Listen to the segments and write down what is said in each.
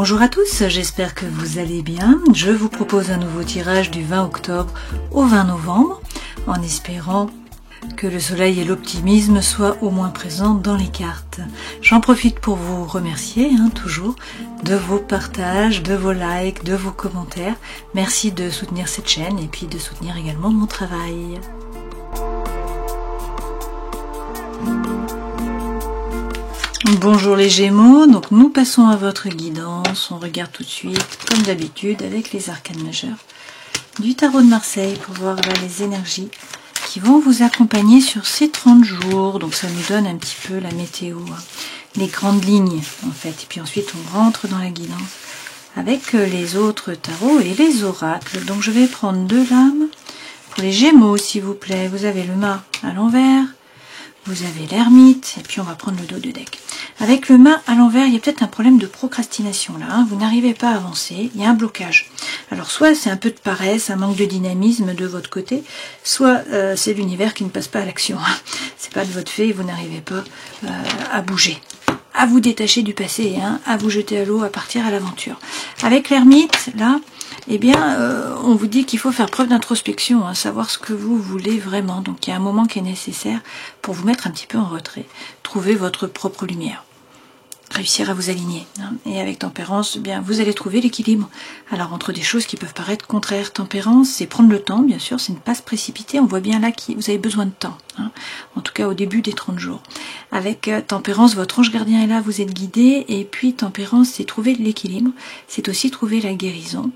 Bonjour à tous, j'espère que vous allez bien. Je vous propose un nouveau tirage du 20 octobre au 20 novembre, en espérant que le soleil et l'optimisme soient au moins présents dans les cartes. J'en profite pour vous remercier, toujours, de vos partages, de vos likes, de vos commentaires. Merci de soutenir cette chaîne et puis de soutenir également mon travail. Bonjour les Gémeaux, donc nous passons à votre guidance. On regarde tout de suite, comme d'habitude, avec les arcanes majeures du tarot de Marseille pour voir là, les énergies qui vont vous accompagner sur ces 30 jours. Donc ça nous donne un petit peu la météo, les grandes lignes en fait. Et puis ensuite on rentre dans la guidance avec les autres tarots et les oracles. Donc je vais prendre 2 lames pour les Gémeaux s'il vous plaît. Vous avez le mât à l'envers, vous avez l'ermite et puis on va prendre le dos de deck. Avec le mât à l'envers, il y a peut-être un problème de procrastination là, vous n'arrivez pas à avancer, il y a un blocage. Alors soit c'est un peu de paresse, un manque de dynamisme de votre côté, soit c'est l'univers qui ne passe pas à l'action. C'est pas de votre fait, vous n'arrivez pas à bouger, à vous détacher du passé, à vous jeter à l'eau, à partir à l'aventure. Avec l'ermite, là, eh bien, on vous dit qu'il faut faire preuve d'introspection, savoir ce que vous voulez vraiment. Donc il y a un moment qui est nécessaire pour vous mettre un petit peu en retrait, trouver votre propre lumière, réussir à vous aligner. Et avec tempérance, eh bien, vous allez trouver l'équilibre. Alors entre des choses qui peuvent paraître contraires, tempérance, c'est prendre le temps, bien sûr, c'est ne pas se précipiter. On voit bien là que vous avez besoin de temps, en tout cas au début des 30 jours. Avec tempérance, votre ange gardien est là, vous êtes guidé. Et puis tempérance, c'est trouver l'équilibre, c'est aussi trouver la guérison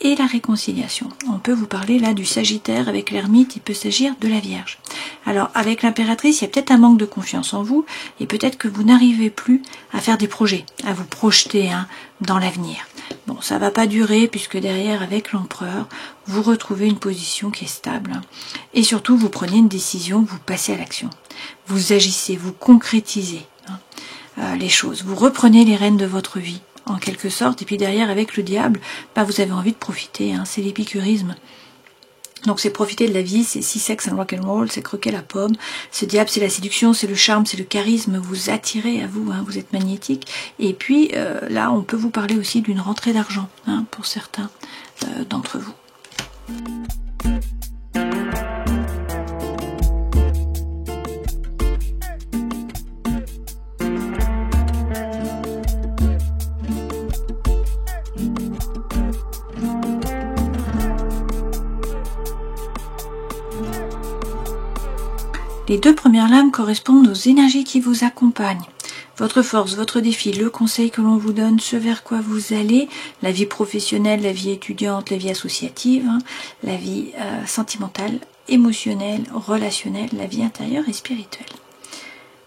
et la réconciliation. On peut vous parler là du Sagittaire. Avec l'ermite, il peut s'agir de la Vierge. Alors avec l'impératrice, il y a peut-être un manque de confiance en vous et peut-être que vous n'arrivez plus à faire des projets, à vous projeter dans l'avenir. Bon, ça va pas durer puisque derrière, avec l'empereur, vous retrouvez une position qui est stable. Et surtout, vous prenez une décision, vous passez à l'action. Vous agissez, vous concrétisez les choses. Vous reprenez les rênes de votre vie, en quelque sorte, et puis derrière avec le diable, vous avez envie de profiter, c'est l'épicurisme. Donc c'est profiter de la vie, c'est sex and rock and roll, c'est croquer la pomme. Ce diable, c'est la séduction, c'est le charme, c'est le charisme, vous attirez à vous, vous êtes magnétique. Et puis là, on peut vous parler aussi d'une rentrée d'argent, pour certains d'entre vous. Les 2 premières lames correspondent aux énergies qui vous accompagnent. Votre force, votre défi, le conseil que l'on vous donne, ce vers quoi vous allez, la vie professionnelle, la vie étudiante, la vie associative, la vie sentimentale, émotionnelle, relationnelle, la vie intérieure et spirituelle.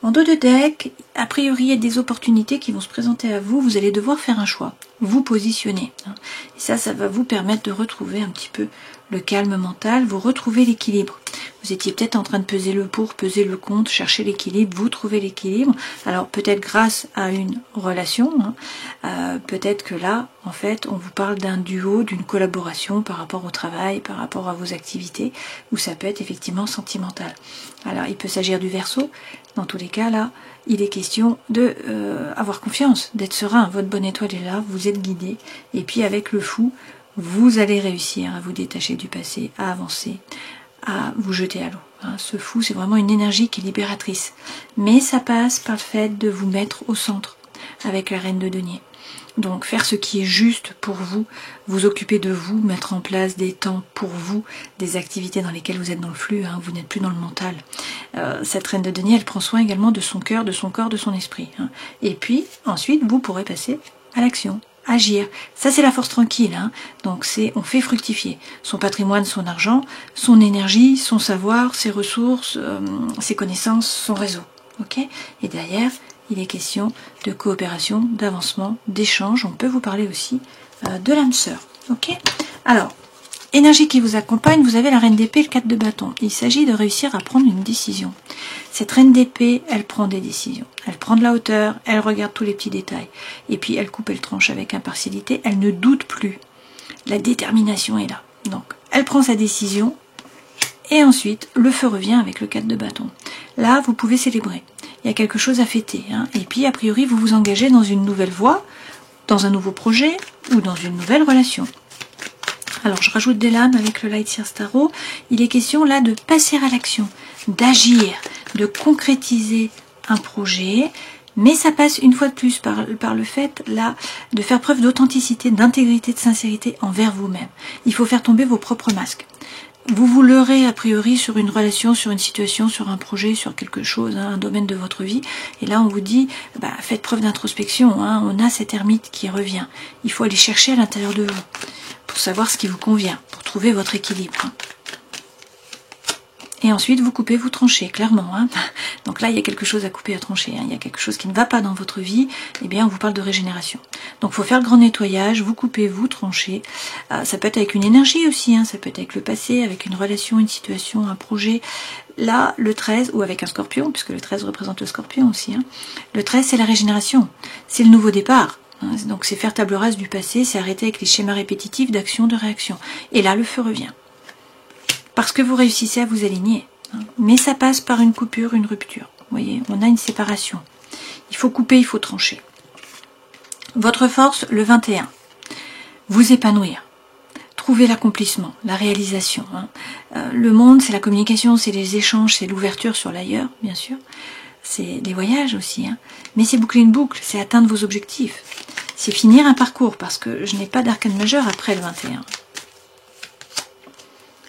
En dos de deck, a priori, il y a des opportunités qui vont se présenter à vous. Vous allez devoir faire un choix, vous positionner. Et ça va vous permettre de retrouver un petit peu le calme mental, vous retrouvez l'équilibre. Vous étiez peut-être en train de peser le pour, peser le contre, chercher l'équilibre, vous trouvez l'équilibre. Alors peut-être grâce à une relation, peut-être que là, en fait, on vous parle d'un duo, d'une collaboration par rapport au travail, par rapport à vos activités, où ça peut être effectivement sentimental. Alors il peut s'agir du Verseau. Dans tous les cas, là, il est question de avoir confiance, d'être serein. Votre bonne étoile est là, vous êtes guidé. Et puis avec le Fou, vous allez réussir à vous détacher du passé, à avancer, à vous jeter à l'eau. Ce Fou, c'est vraiment une énergie qui est libératrice. Mais ça passe par le fait de vous mettre au centre avec la reine de denier. Donc faire ce qui est juste pour vous, vous occuper de vous, mettre en place des temps pour vous, des activités dans lesquelles vous êtes dans le flux, vous n'êtes plus dans le mental. Cette reine de denier, elle prend soin également de son cœur, de son corps, de son esprit. Et puis ensuite, vous pourrez passer à l'action. Agir, ça c'est la force tranquille, donc on fait fructifier son patrimoine, son argent, son énergie, son savoir, ses ressources, ses connaissances, son réseau, ok. Et derrière, il est question de coopération, d'avancement, d'échange. On peut vous parler aussi de l'âme sœur, ok. Alors, énergie qui vous accompagne, vous avez la reine d'épée, le 4 de bâton. Il s'agit de réussir à prendre une décision. Cette reine d'épée, elle prend des décisions. Elle prend de la hauteur, elle regarde tous les petits détails. Et puis elle coupe, elle tranche avec impartialité, elle ne doute plus. La détermination est là. Donc, elle prend sa décision. Et ensuite, le feu revient avec le 4 de bâton. Là, vous pouvez célébrer. Il y a quelque chose à fêter. Et puis, a priori, vous vous engagez dans une nouvelle voie dans un nouveau projet ou dans une nouvelle relation. Alors je rajoute des lames avec le Light Seers Tarot. Il est question là de passer à l'action, d'agir, de concrétiser un projet, mais ça passe une fois de plus par le fait là de faire preuve d'authenticité, d'intégrité, de sincérité envers vous-même. Il faut faire tomber vos propres masques. Vous vous leurrez a priori sur une relation, sur une situation, sur un projet, sur quelque chose, hein, un domaine de votre vie. Et là, on vous dit, bah, faites preuve d'introspection. Hein, on a cette ermite qui revient. Il faut aller chercher à l'intérieur de vous pour savoir ce qui vous convient, pour trouver votre équilibre. Hein. Et ensuite, vous coupez, vous tranchez, clairement. Hein. Donc là, il y a quelque chose à couper, à trancher. Hein. Il y a quelque chose qui ne va pas dans votre vie. Eh bien, on vous parle de régénération. Donc, il faut faire le grand nettoyage. Vous coupez, vous tranchez. Ça peut être avec une énergie aussi. Hein. Ça peut être avec le passé, avec une relation, une situation, un projet. Là, le 13, ou avec un scorpion, puisque le 13 représente le scorpion aussi. Hein. Le 13, c'est la régénération. C'est le nouveau départ. Hein. Donc, c'est faire table rase du passé. C'est arrêter avec les schémas répétitifs d'action, de réaction. Et là, le feu revient. Parce que vous réussissez à vous aligner. Hein. Mais ça passe par une coupure, une rupture. Vous voyez, on a une séparation. Il faut couper, il faut trancher. Votre force, le 21. Vous épanouir. Trouver l'accomplissement, la réalisation. Hein. Le monde, c'est la communication, c'est les échanges, c'est l'ouverture sur l'ailleurs, bien sûr. C'est des voyages aussi. Hein. Mais c'est boucler une boucle, c'est atteindre vos objectifs. C'est finir un parcours, parce que je n'ai pas d'arcane majeur après le 21.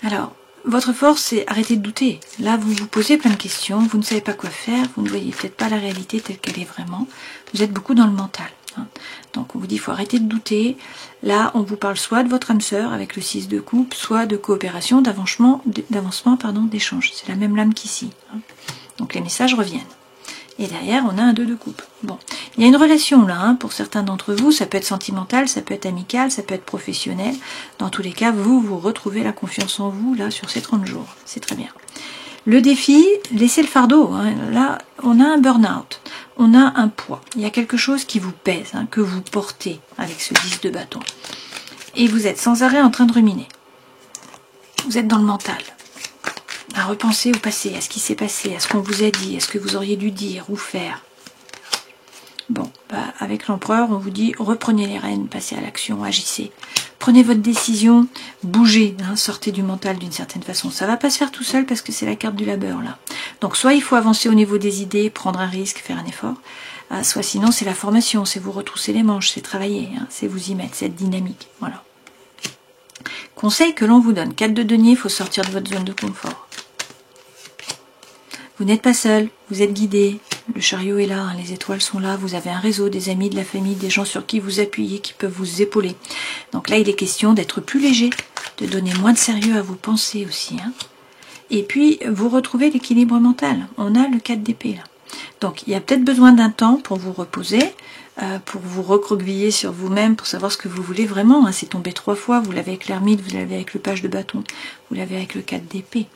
Alors, votre force, c'est arrêter de douter. Là, vous vous posez plein de questions, vous ne savez pas quoi faire, vous ne voyez peut-être pas la réalité telle qu'elle est vraiment. Vous êtes beaucoup dans le mental. Hein. Donc, on vous dit qu'il faut arrêter de douter. Là, on vous parle soit de votre âme sœur avec le 6 de coupe, soit de coopération, d'avancement, d'échange. C'est la même lame qu'ici. Hein. Donc, les messages reviennent. Et derrière, on a un 2 de coupe. Bon, il y a une relation là, hein, pour certains d'entre vous, ça peut être sentimental, ça peut être amical, ça peut être professionnel. Dans tous les cas, vous retrouvez la confiance en vous là sur ces 30 jours. C'est très bien. Le défi, laissez le fardeau. Hein. Là, on a un burn-out, on a un poids. Il y a quelque chose qui vous pèse, hein, que vous portez avec ce 10 de bâton. Et vous êtes sans arrêt en train de ruminer. Vous êtes dans le mental. À repenser au passé, à ce qui s'est passé, à ce qu'on vous a dit, à ce que vous auriez dû dire ou faire. Bon, bah, avec l'empereur, on vous dit reprenez les rênes, passez à l'action, agissez. Prenez votre décision, bougez, hein, sortez du mental d'une certaine façon. Ça va pas se faire tout seul parce que c'est la carte du labeur là. Donc soit il faut avancer au niveau des idées, prendre un risque, faire un effort, soit sinon c'est la formation, c'est vous retrousser les manches, c'est travailler, hein, c'est vous y mettre, c'est être dynamique. Voilà. Conseil que l'on vous donne, 4 de denier, il faut sortir de votre zone de confort. Vous n'êtes pas seul, vous êtes guidé, le chariot est là, hein, les étoiles sont là, vous avez un réseau, des amis, de la famille, des gens sur qui vous appuyez, qui peuvent vous épauler. Donc là, il est question d'être plus léger, de donner moins de sérieux à vos pensées aussi. Hein. Et puis, vous retrouvez l'équilibre mental. On a le 4 d'épée là. Donc, il y a peut-être besoin d'un temps pour vous reposer, pour vous recroqueviller sur vous-même, pour savoir ce que vous voulez vraiment. Hein. C'est tombé 3 fois, vous l'avez avec l'ermite, vous l'avez avec le page de bâton, vous l'avez avec le 4 d'épée.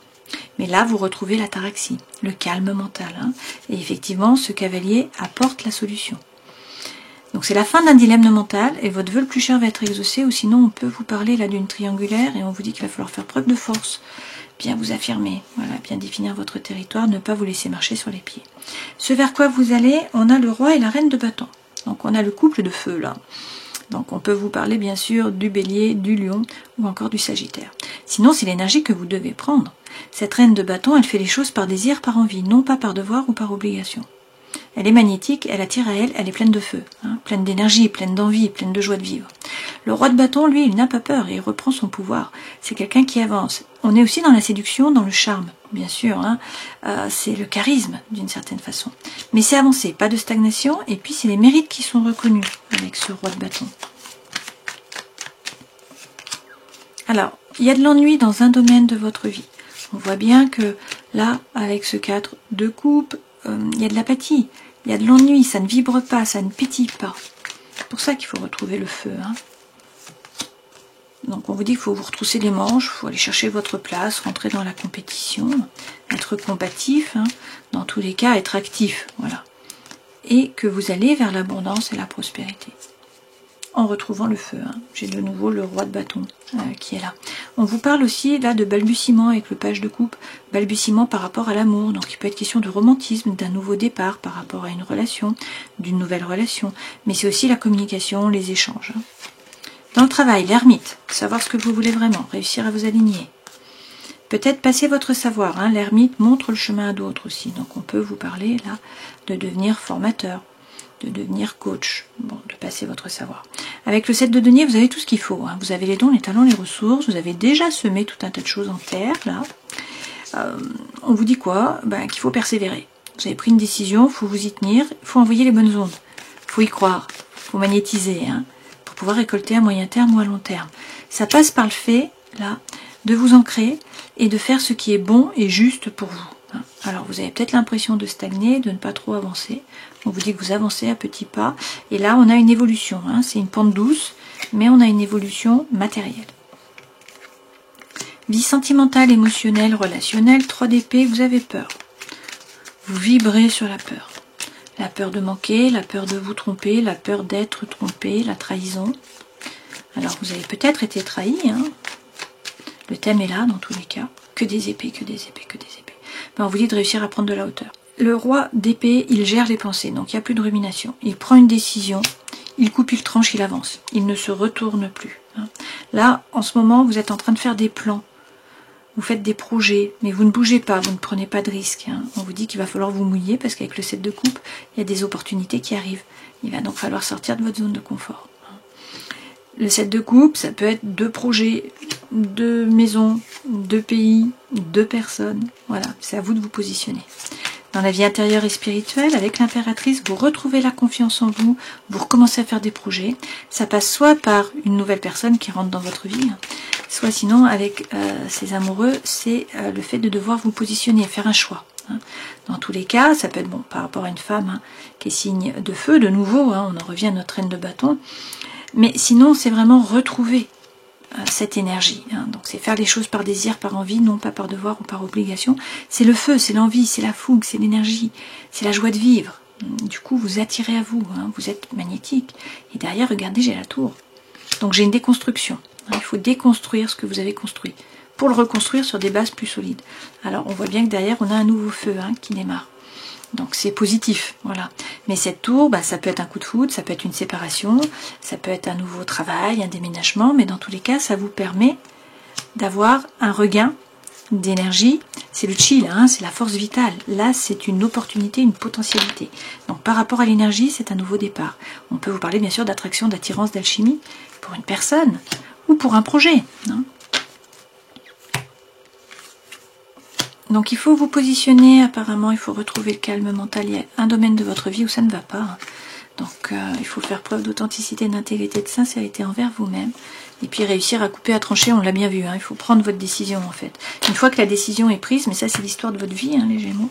Mais là, vous retrouvez l'ataraxie, le calme mental. Hein. Et effectivement, ce cavalier apporte la solution. Donc c'est la fin d'un dilemme mental et votre vœu le plus cher va être exaucé, ou sinon on peut vous parler là d'une triangulaire et on vous dit qu'il va falloir faire preuve de force, bien vous affirmer, voilà, bien définir votre territoire, ne pas vous laisser marcher sur les pieds. Ce vers quoi vous allez, on a le roi et la reine de bâton. Donc on a le couple de feu là. Donc on peut vous parler bien sûr du bélier, du lion ou encore du sagittaire. Sinon c'est l'énergie que vous devez prendre. Cette reine de bâton, elle fait les choses par désir, par envie, non pas par devoir ou par obligation. Elle est magnétique, elle attire à elle, elle est pleine de feu, hein, pleine d'énergie, pleine d'envie, pleine de joie de vivre. Le roi de bâton, lui, il n'a pas peur et il reprend son pouvoir. C'est quelqu'un qui avance. On est aussi dans la séduction, dans le charme, bien sûr. Hein, c'est le charisme, d'une certaine façon. Mais c'est avancé, pas de stagnation, et puis c'est les mérites qui sont reconnus avec ce roi de bâton. Alors, il y a de l'ennui dans un domaine de votre vie. On voit bien que là, avec ce 4 de coupe, il y a de l'apathie, il y a de l'ennui, ça ne vibre pas, ça ne pétille pas. C'est pour ça qu'il faut retrouver le feu. Hein. Donc on vous dit qu'il faut vous retrousser les manches, il faut aller chercher votre place, rentrer dans la compétition, être combatif, hein. Dans tous les cas, être actif. Voilà. Et que vous allez vers l'abondance et la prospérité. en retrouvant le feu. Hein. J'ai de nouveau le roi de bâton qui est là. On vous parle aussi là de balbutiement avec le page de coupe, balbutiement par rapport à l'amour. Donc il peut être question de romantisme, d'un nouveau départ par rapport à une relation, d'une nouvelle relation. Mais c'est aussi la communication, les échanges. Hein. Dans le travail, l'ermite, savoir ce que vous voulez vraiment, réussir à vous aligner. Peut-être passer votre savoir. Hein. L'ermite montre le chemin à d'autres aussi. Donc on peut vous parler là de devenir formateur, de devenir coach, bon, de passer votre savoir. Avec le 7 de denier, vous avez tout ce qu'il faut. Hein. Vous avez les dons, les talents, les ressources. Vous avez déjà semé tout un tas de choses en terre là. On vous dit quoi? Qu'il faut persévérer. Vous avez pris une décision, il faut vous y tenir, il faut envoyer les bonnes ondes. Il faut y croire, il faut magnétiser. Hein. Pouvoir récolter à moyen terme ou à long terme. Ça passe par le fait, là, de vous ancrer et de faire ce qui est bon et juste pour vous. Alors, vous avez peut-être l'impression de stagner, de ne pas trop avancer. On vous dit que vous avancez à petits pas. Et là, on a une évolution. Hein. C'est une pente douce, mais on a une évolution matérielle. Vie sentimentale, émotionnelle, relationnelle, 3 d'épée, vous avez peur. Vous vibrez sur la peur. La peur de manquer, la peur de vous tromper, la peur d'être trompé, la trahison. Alors vous avez peut-être été trahi. Hein. Le thème est là dans tous les cas. Que des épées, que des épées, que des épées. On vous dit de réussir à prendre de la hauteur. Le roi d'épée, il gère les pensées, donc il n'y a plus de rumination. Il prend une décision, il coupe, il tranche, il avance. Il ne se retourne plus. Hein. Là, en ce moment, vous êtes en train de faire des plans. Vous faites des projets, mais vous ne bougez pas, vous ne prenez pas de risques. Hein. On vous dit qu'il va falloir vous mouiller parce qu'avec le 7 de coupe, il y a des opportunités qui arrivent. Il va donc falloir sortir de votre zone de confort. Le 7 de coupe, ça peut être 2 projets, 2 maisons, 2 pays, 2 personnes. Voilà, c'est à vous de vous positionner. Dans la vie intérieure et spirituelle, avec l'impératrice, vous retrouvez la confiance en vous, vous recommencez à faire des projets. Ça passe soit par une nouvelle personne qui rentre dans votre vie, soit sinon avec ces amoureux, c'est le fait de devoir vous positionner, faire un choix. Hein. Dans tous les cas, ça peut être bon par rapport à une femme qui est signe de feu, de nouveau, on en revient à notre reine de bâton. Mais sinon, c'est vraiment retrouver cette énergie. Hein. Donc c'est faire les choses par désir, par envie, non pas par devoir ou par obligation. C'est le feu, c'est l'envie, c'est la fougue, c'est l'énergie, c'est la joie de vivre. Du coup, vous attirez à vous, vous êtes magnétique. Et derrière, regardez, j'ai la tour. Donc j'ai une déconstruction. Il faut déconstruire ce que vous avez construit pour le reconstruire sur des bases plus solides. Alors on voit bien que derrière, on a un nouveau feu qui démarre. Donc c'est positif, voilà. Mais cette tour, ça peut être un coup de foudre, ça peut être une séparation, ça peut être un nouveau travail, un déménagement, mais dans tous les cas, ça vous permet d'avoir un regain d'énergie. C'est le chill, c'est la force vitale. Là, c'est une opportunité, une potentialité. Donc par rapport à l'énergie, c'est un nouveau départ. On peut vous parler bien sûr d'attraction, d'attirance, d'alchimie pour une personne ou pour un projet. Donc il faut vous positionner, apparemment, il faut retrouver le calme mental. Il y a un domaine de votre vie où ça ne va pas. Donc il faut faire preuve d'authenticité, d'intégrité, de sincérité envers vous-même. Et puis réussir à couper, à trancher, on l'a bien vu. Il faut prendre votre décision en fait. Une fois que la décision est prise, mais ça c'est l'histoire de votre vie, les Gémeaux.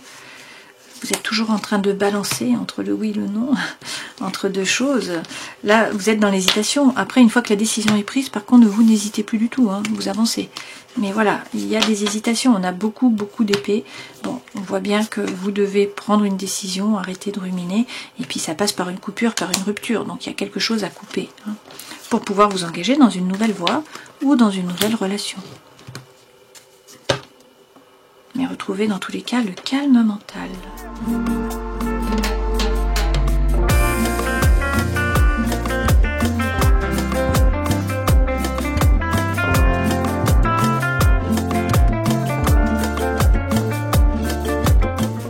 Vous êtes toujours en train de balancer entre le oui et le non, entre deux choses. Là, vous êtes dans l'hésitation. Après, une fois que la décision est prise, par contre, vous n'hésitez plus du tout, vous avancez. Mais voilà, il y a des hésitations. On a beaucoup d'épées. Bon, on voit bien que vous devez prendre une décision, arrêter de ruminer. Et puis, ça passe par une coupure, par une rupture. Donc, il y a quelque chose à couper pour pouvoir vous engager dans une nouvelle voie ou dans une nouvelle relation. Mais retrouvez dans tous les cas le calme mental.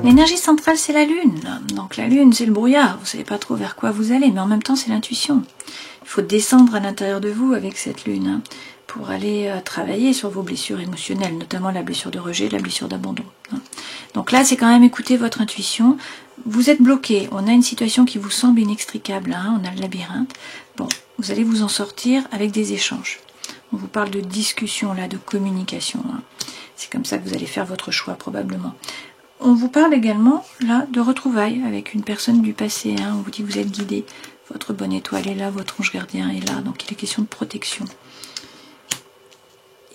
L'énergie centrale, c'est la lune. Donc la lune, c'est le brouillard. Vous ne savez pas trop vers quoi vous allez, mais en même temps, c'est l'intuition. Il faut descendre à l'intérieur de vous avec cette lune pour aller travailler sur vos blessures émotionnelles, notamment la blessure de rejet, la blessure d'abandon. Donc là, c'est quand même écouter votre intuition. Vous êtes bloqué. On a une situation qui vous semble inextricable. On a le labyrinthe. Bon, vous allez vous en sortir avec des échanges. On vous parle de discussion, là, de communication. C'est comme ça que vous allez faire votre choix, probablement. On vous parle également, là, de retrouvailles avec une personne du passé. On vous dit que vous êtes guidé. Votre bonne étoile est là, votre ange gardien est là. Donc, il est question de protection.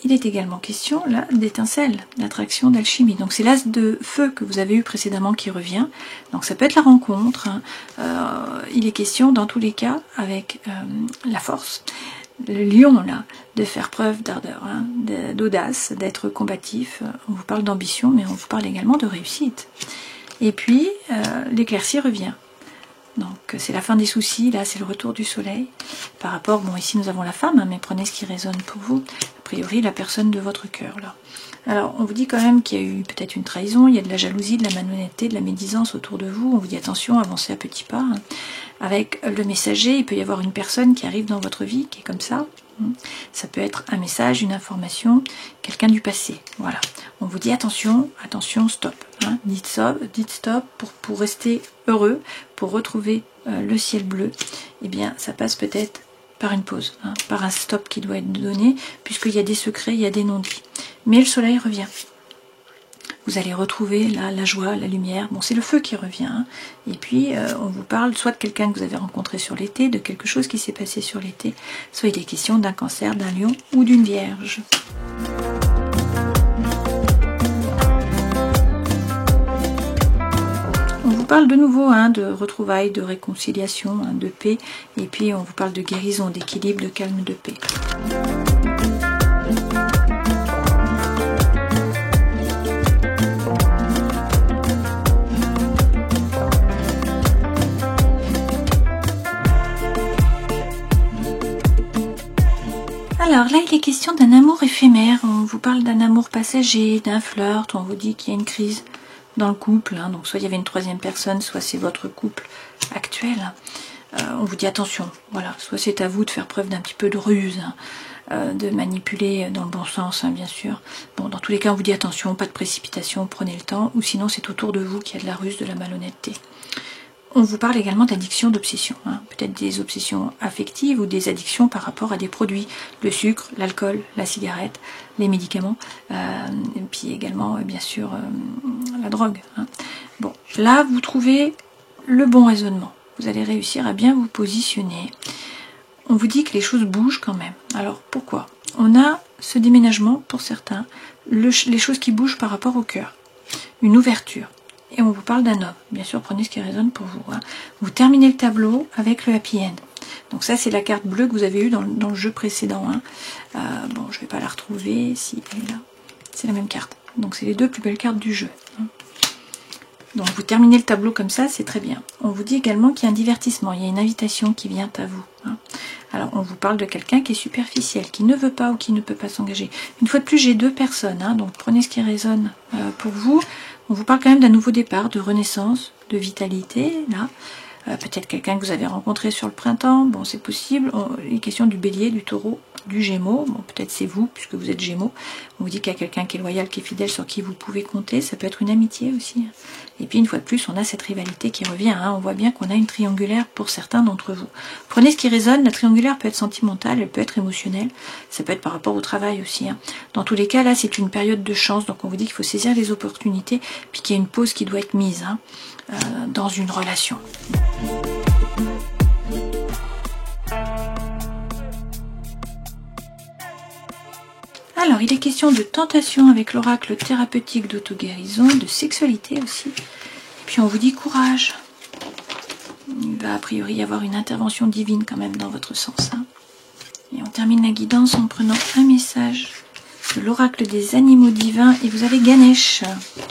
il est également question là d'étincelle, d'attraction, d'alchimie. Donc c'est l'as de feu que vous avez eu précédemment qui revient. Donc ça peut être la rencontre. Il est question dans tous les cas avec la force, le lion là, de faire preuve d'ardeur, d'audace, d'être combatif. On vous parle d'ambition, mais on vous parle également de réussite. Et puis l'éclaircie revient. Donc c'est la fin des soucis, là c'est le retour du soleil. Par rapport, bon ici nous avons la femme, mais prenez ce qui résonne pour vous. A priori la personne de votre cœur là. Alors on vous dit quand même qu'il y a eu peut-être une trahison, il y a de la jalousie, de la malhonnêteté, de la médisance autour de vous. On vous dit attention, avancez à petits pas. Avec le messager, il peut y avoir une personne qui arrive dans votre vie, qui est comme ça. Ça peut être un message, une information, quelqu'un du passé. Voilà. On vous dit attention, attention, stop. Dites stop pour rester heureux, pour retrouver le ciel bleu. Eh bien, ça passe peut-être par une pause, par un stop qui doit être donné, puisqu'il y a des secrets, il y a des non-dits. Mais le soleil revient. Vous allez retrouver là la joie, la lumière. Bon, c'est le feu qui revient. Et puis, on vous parle soit de quelqu'un que vous avez rencontré sur l'été, de quelque chose qui s'est passé sur l'été, soit il est question d'un cancer, d'un lion ou d'une vierge. On vous parle de nouveau de retrouvailles, de réconciliation, de paix. Et puis, on vous parle de guérison, d'équilibre, de calme, de paix. Alors là, il est question d'un amour éphémère. On vous parle d'un amour passager, d'un flirt. On vous dit qu'il y a une crise dans le couple. Donc soit il y avait une troisième personne, soit c'est votre couple actuel. On vous dit attention. Voilà, soit c'est à vous de faire preuve d'un petit peu de ruse, de manipuler dans le bon sens, bien sûr. Bon, dans tous les cas, on vous dit attention, pas de précipitation, prenez le temps. Ou sinon, c'est autour de vous qu'il y a de la ruse, de la malhonnêteté. On vous parle également d'addiction, d'obsession, peut-être des obsessions affectives ou des addictions par rapport à des produits, le sucre, l'alcool, la cigarette, les médicaments, et puis également bien sûr la drogue. Bon, là vous trouvez le bon raisonnement, vous allez réussir à bien vous positionner. On vous dit que les choses bougent quand même. Alors pourquoi? On a ce déménagement pour certains, les choses qui bougent par rapport au cœur, une ouverture. Et on vous parle d'un homme. Bien sûr, prenez ce qui résonne pour vous. Vous terminez le tableau avec le happy end. Donc ça, c'est la carte bleue que vous avez eue dans le jeu précédent. Bon, je ne vais pas la retrouver. Si, elle est là. C'est la même carte. Donc c'est les deux plus belles cartes du jeu. Donc vous terminez le tableau comme ça, c'est très bien. On vous dit également qu'il y a un divertissement. Il y a une invitation qui vient à vous. Alors on vous parle de quelqu'un qui est superficiel, qui ne veut pas ou qui ne peut pas s'engager. Une fois de plus, j'ai deux personnes. Donc prenez ce qui résonne pour vous. On vous parle quand même d'un nouveau départ, de renaissance, de vitalité, là. Peut-être quelqu'un que vous avez rencontré sur le printemps, bon c'est possible. Il est question du bélier, du taureau, du gémeaux, bon peut-être c'est vous, puisque vous êtes gémeaux. On vous dit qu'il y a quelqu'un qui est loyal, qui est fidèle, sur qui vous pouvez compter, ça peut être une amitié aussi. Et puis une fois de plus, on a cette rivalité qui revient, on voit bien qu'on a une triangulaire pour certains d'entre vous. Prenez ce qui résonne, la triangulaire peut être sentimentale, elle peut être émotionnelle, ça peut être par rapport au travail aussi. Dans tous les cas, là c'est une période de chance, donc on vous dit qu'il faut saisir les opportunités, puis qu'il y a une pause qui doit être mise dans une relation. Alors, il est question de tentation avec l'oracle thérapeutique d'auto-guérison, de sexualité aussi. Et puis on vous dit courage. Il va a priori y avoir une intervention divine quand même dans votre sens. Et on termine la guidance en prenant un message de l'oracle des animaux divins. Et vous avez Ganesh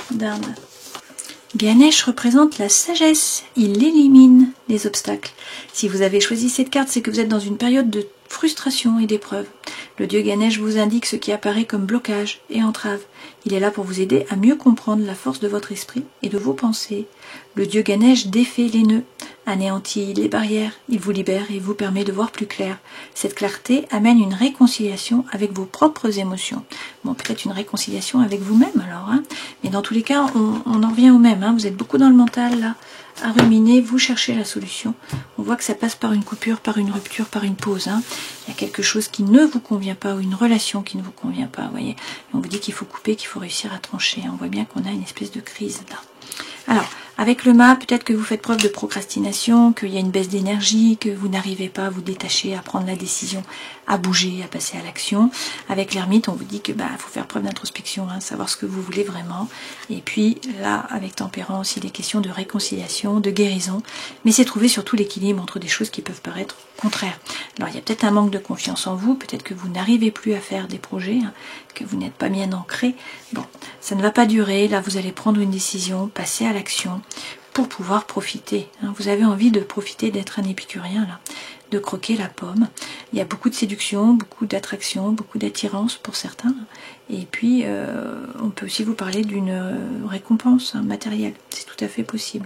d'Inde. Ganesh représente la sagesse, il élimine les obstacles. Si vous avez choisi cette carte, c'est que vous êtes dans une période de frustration et d'épreuve. Le dieu Ganesh vous indique ce qui apparaît comme blocage et entrave. Il est là pour vous aider à mieux comprendre la force de votre esprit et de vos pensées. Le dieu Ganesh défait les nœuds, anéantit les barrières, il vous libère et vous permet de voir plus clair. Cette clarté amène une réconciliation avec vos propres émotions. Bon, peut-être une réconciliation avec vous-même alors, mais dans tous les cas, on en revient au même. Vous êtes beaucoup dans le mental là, à ruminer, vous cherchez la solution. On voit que ça passe par une coupure, par une rupture, par une pause. Il y a quelque chose qui ne vous convient pas ou une relation qui ne vous convient pas, vous voyez. On vous dit qu'il faut couper, qu'il faut réussir à trancher. On voit bien qu'on a une espèce de crise là. Alors, Avec le mât, peut-être que vous faites preuve de procrastination, qu'il y a une baisse d'énergie, que vous n'arrivez pas à vous détacher, à prendre la décision, à bouger, à passer à l'action. Avec l'ermite, on vous dit que faut faire preuve d'introspection, hein, savoir ce que vous voulez vraiment. Et puis là, avec tempérance, il est question de réconciliation, de guérison, mais c'est trouver surtout l'équilibre entre des choses qui peuvent paraître contraires. Alors il y a peut-être un manque de confiance en vous, peut-être que vous n'arrivez plus à faire des projets, hein, que vous n'êtes pas bien ancré. Bon, ça ne va pas durer, là vous allez prendre une décision, passer à l'action pour pouvoir profiter. Hein. Vous avez envie de profiter d'être un épicurien là, de croquer la pomme. Il y a beaucoup de séduction, beaucoup d'attraction, beaucoup d'attirance pour certains. Et puis on peut aussi vous parler d'une récompense matérielle, c'est tout à fait possible.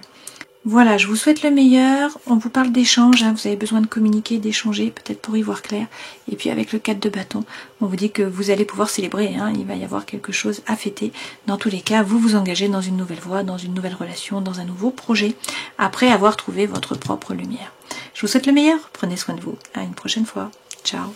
Voilà, je vous souhaite le meilleur. On vous parle d'échange, hein, vous avez besoin de communiquer, d'échanger, peut-être pour y voir clair. Et puis avec le 4 de bâton, on vous dit que vous allez pouvoir célébrer, hein, il va y avoir quelque chose à fêter. Dans tous les cas, vous vous engagez dans une nouvelle voie, dans une nouvelle relation, dans un nouveau projet, après avoir trouvé votre propre lumière. Je vous souhaite le meilleur, prenez soin de vous. À une prochaine fois. Ciao.